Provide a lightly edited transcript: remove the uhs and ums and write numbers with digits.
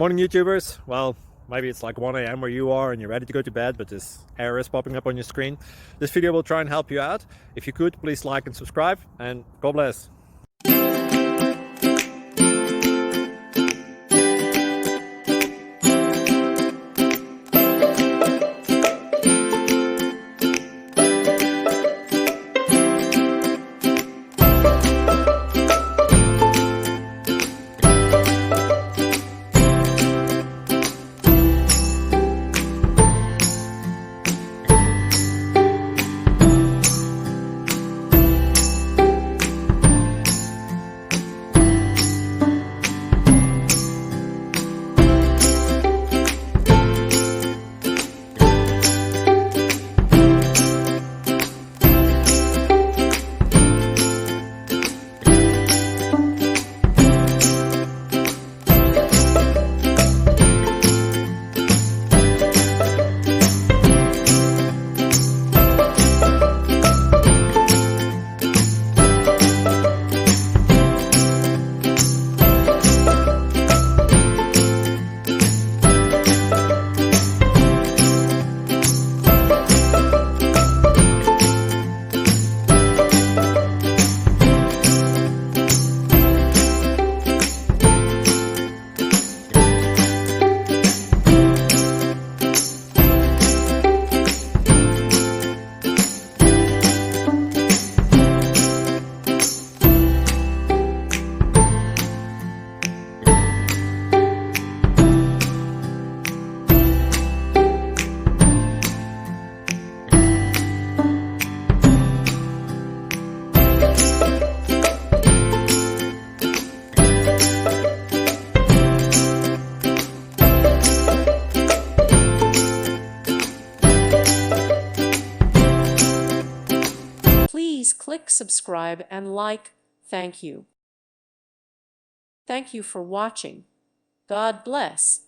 Morning YouTubers. Well, maybe it's like 1 a.m. where you are and you're ready to go to bed, but this error is popping up on your screen. This video will try and help you out. If you could, please like and subscribe, and God bless. Please click subscribe and like. Thank you. Thank you for watching. God bless.